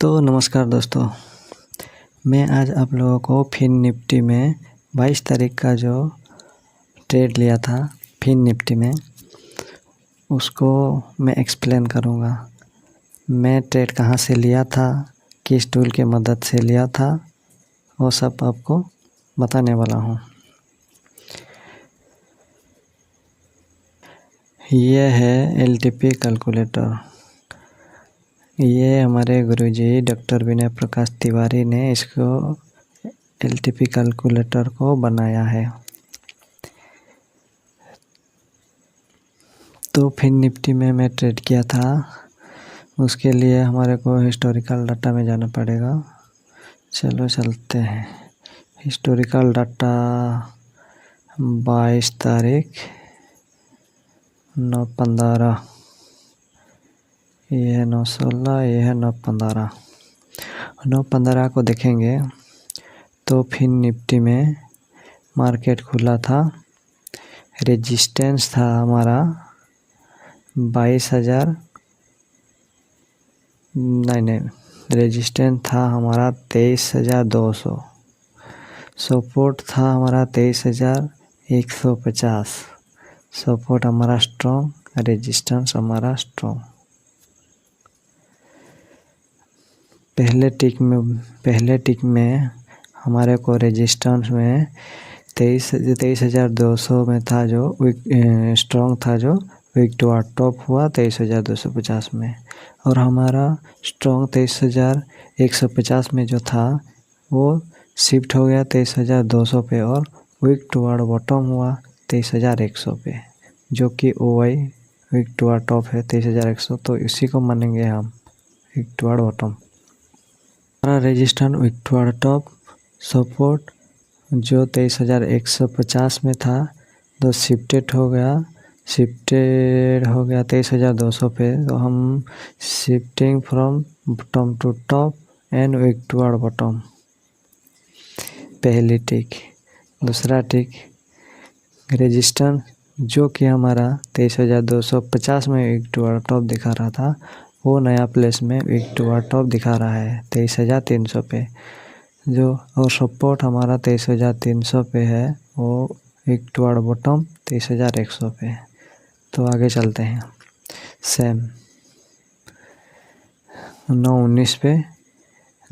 तो नमस्कार दोस्तों, मैं आज आप लोगों को फिन निफ्टी में 22 तारीख का जो ट्रेड लिया था फिन निफ्टी में, उसको मैं एक्सप्लेन करूँगा। मैं ट्रेड कहाँ से लिया था, किस टूल की मदद से लिया था, वो सब आपको बताने वाला हूँ। ये है एलटीपी कैलकुलेटर। ये हमारे गुरुजी डॉक्टर विनय प्रकाश तिवारी ने इसको एलटीपी कैलकुलेटर को बनाया है। तो फिन निफ्टी में मैं ट्रेड किया था, उसके लिए हमारे को हिस्टोरिकल डाटा में जाना पड़ेगा। चलो चलते हैं। हिस्टोरिकल डाटा 22 तारीख 9/15, ये है 9/16, ये है 9/15। 9/15 को देखेंगे तो फिन निफ्टी में मार्केट खुला था। रेजिस्टेंस था हमारा 22,000, नहीं, रेजिस्टेंस था हमारा 23,200। सपोर्ट था हमारा 23,150। सपोर्ट हमारा स्ट्रॉन्ग, रेजिस्टेंस हमारा स्ट्रॉन्ग। पहले टिक में हमारे को रेजिस्टेंस में 23,200 में था, जो स्ट्रॉन्ग था, जो वीक टू टॉप हुआ 23,250 में। और हमारा स्ट्रॉन्ग 23,150 में जो था वो शिफ्ट हो गया 23,200 पे, और वीक टू बॉटम हुआ 23,100 पे, जो कि ओवाई वीक टू टॉप है 23,100। तो इसी को मानेंगे हम वीक टू बॉटम। हमारा resistance weak to top, support जो 23,150 में था, तो शिफ्टेड हो गया 23,200 पे। तो हम shifting from bottom to top and weak to bottom, पहली टिक। दूसरा टिक, रेजिस्टेंस जो कि हमारा 23,250 में वीक टू टॉप दिखा रहा था, वो नया प्लेस में वीक टू टॉप दिखा रहा है 23,300 पे जो। और सपोर्ट हमारा 23,300 पे है, वो वीक टू बॉटम 23,100 पे। तो आगे चलते हैं। सेम 9/19 पे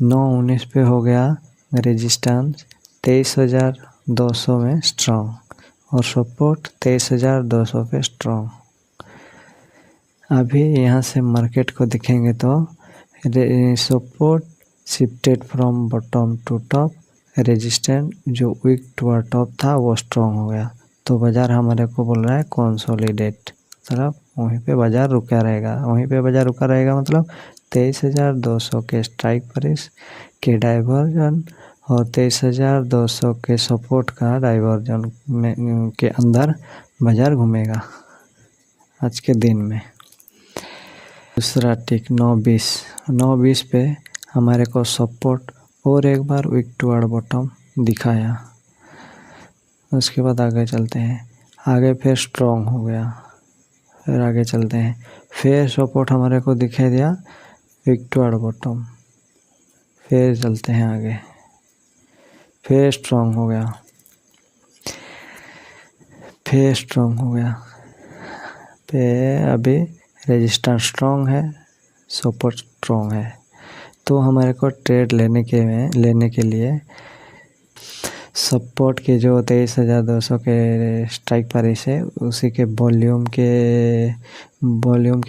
9/19 पे हो गया रेजिस्टेंस 23,200 में स्ट्रॉन्ग, और सपोर्ट 23,200 पे स्ट्रॉन्ग। अभी यहाँ से मार्केट को देखेंगे तो support shifted from bottom to top, resistance जो वीक टू टॉप था वो स्ट्रॉन्ग हो गया। तो बाज़ार हमारे को बोल रहा है कंसोलिडेट, मतलब वहीं पे बाज़ार रुका रहेगा। मतलब 23,200 के स्ट्राइक प्राइस के डाइवर्जन और 23,200 के सपोर्ट का डाइवर्जन में के अंदर बाज़ार घूमेगा आज के दिन में। दूसरा टिक 9/20 पे हमारे को सपोर्ट और एक बार वीक टू बॉटम दिखाया। उसके बाद आगे चलते हैं। आगे फिर स्ट्रॉन्ग हो गया, फिर आगे चलते हैं। फिर सपोर्ट हमारे को दिखाई दिया वीक टू बॉटम, फिर चलते हैं आगे, फिर स्ट्रॉन्ग हो गया, फिर स्ट्रॉन्ग हो गया। फिर अभी रेजिस्टेंस स्ट्रॉन्ग है, सपोर्ट स्ट्रॉन्ग है। तो हमारे को ट्रेड लेने के लिए सपोर्ट के जो 23,200 के स्ट्राइक प्राइस है, उसी के वॉल्यूम के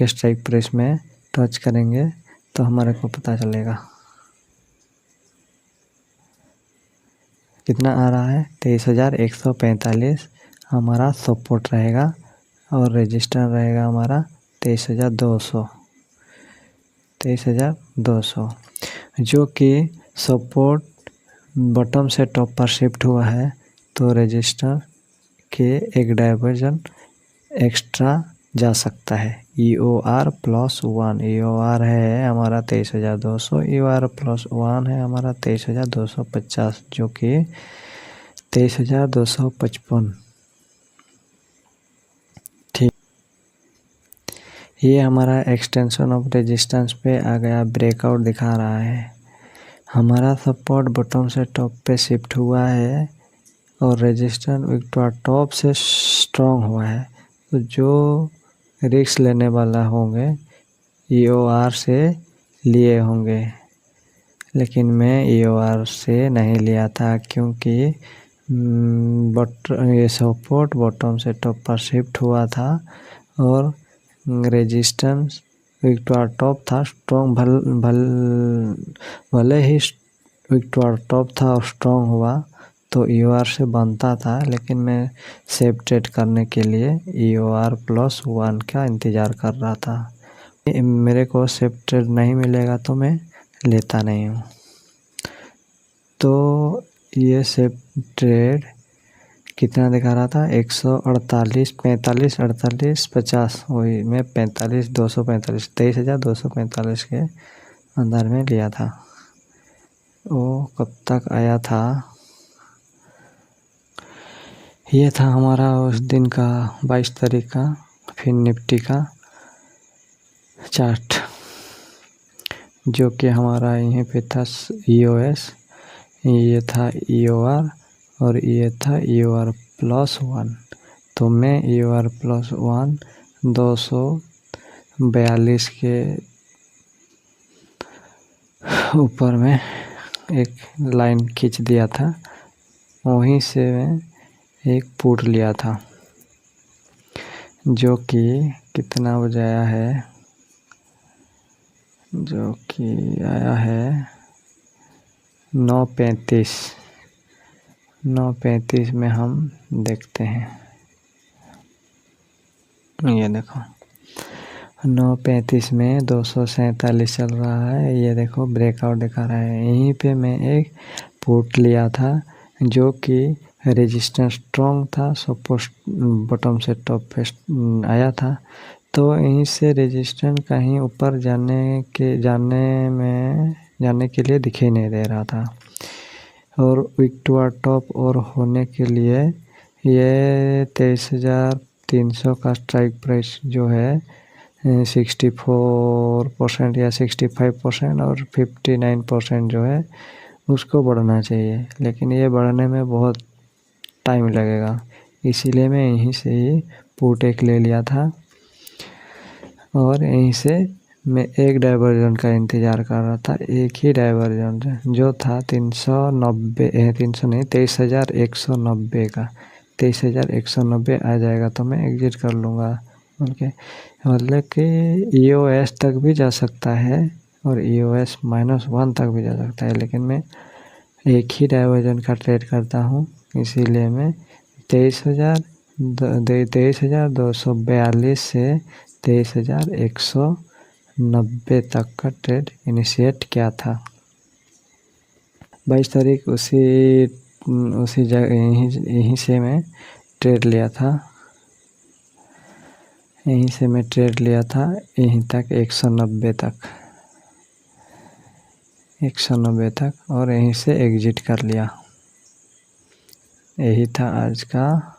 स्ट्राइक प्राइस में टच करेंगे तो हमारे को पता चलेगा कितना आ रहा है। 23,145 हमारा सपोर्ट रहेगा, और रेजिस्टेंस रहेगा हमारा 23,200, जो कि सपोर्ट बॉटम से टॉप पर शिफ्ट हुआ है। तो रेजिस्टेंस के एक डाइवर्जन एक्स्ट्रा जा सकता है, EOR +1। EOR है हमारा 23,200, EOR +1 है हमारा 23,250, जो कि 23,255। ठीक, ये हमारा एक्सटेंशन ऑफ रेजिस्टेंस पे आ गया, ब्रेकआउट दिखा रहा है। हमारा सपोर्ट बॉटम से टॉप पे शिफ्ट हुआ है और रेजिस्टेंस विक टॉप से स्ट्रॉन्ग हुआ है। तो जो रिस्क लेने वाला होंगे EOR से लिए होंगे, लेकिन मैं EOR से नहीं लिया था क्योंकि ये सपोर्ट बॉटम से टॉप पर शिफ्ट हुआ था और रेजिस्टेंस विक्टोर टॉप था स्ट्रॉन्ग। भले ही विक्टोर टॉप था और स्ट्रॉन्ग हुआ तो EOR से बनता था, लेकिन मैं सेफ ट्रेड करने के लिए EOR+1 का इंतज़ार कर रहा था। मेरे को सेफ ट्रेड नहीं मिलेगा तो मैं लेता नहीं हूँ। तो ये सेफ ट्रेड कितना दिखा रहा था, 148, 45, 48, 50, वही मैं 45, 245, 23,245 के अंदर में लिया था। वो कब तक आया था, ये था हमारा उस दिन का 22 तारीख का फिर निफ्टी का चार्ट, जो कि हमारा यहीं पे था EOS, ये था EOR और ये था EOR+1। तो मैं EOR+1 242 के ऊपर में एक लाइन खींच दिया था, वहीं से मैं एक पुट लिया था, जो कि कितना बजे आया है, जो कि आया है 9:35। 9:35 में हम देखते हैं, ये देखो 9:35 में 247 चल रहा है। ये देखो ब्रेकआउट दिखा रहा है। यहीं पे मैं एक पुट लिया था जो कि रेजिस्टेंस स्ट्रॉन्ग था, सपोर्ट बॉटम से टॉप पे आया था। तो यहीं से रेजिस्टेंस कहीं ऊपर जाने के लिए दिखाई नहीं दे रहा था और विक टू टॉप और होने के लिए ये 23,300 का स्ट्राइक प्राइस जो है 64% या 65% और 59% जो है उसको बढ़ना चाहिए, लेकिन ये बढ़ने में बहुत टाइम लगेगा। इसीलिए मैं यहीं से ही पुट एक ले लिया था और यहीं से मैं एक डाइवर्जन का इंतज़ार कर रहा था, एक ही डाइवर्जन जो था 23,190 का। 23,190 आ जाएगा तो मैं एग्जिट कर लूँगा। ओके, मतलब कि EOS तक भी जा सकता है और EOS-1 तक भी जा सकता है, लेकिन मैं एक ही डाइवर्जन का ट्रेड करता हूँ, इसीलिए मैं 23,242 से 23,190 तक का ट्रेड इनिशिएट किया था। 22 तारीख उसी जगह यहीं से मैं ट्रेड लिया था, यहीं से मैं ट्रेड लिया था यहीं तक 190 तक और यहीं से एग्जिट कर लिया। यही था आज का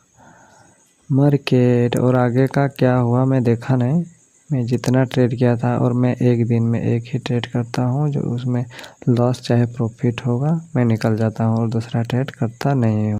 मार्केट। और आगे का क्या हुआ मैं देखा नहीं, मैं जितना ट्रेड किया था, और मैं एक दिन में एक ही ट्रेड करता हूँ, जो उसमें लॉस चाहे प्रॉफिट होगा मैं निकल जाता हूँ और दूसरा ट्रेड करता नहीं हूँ।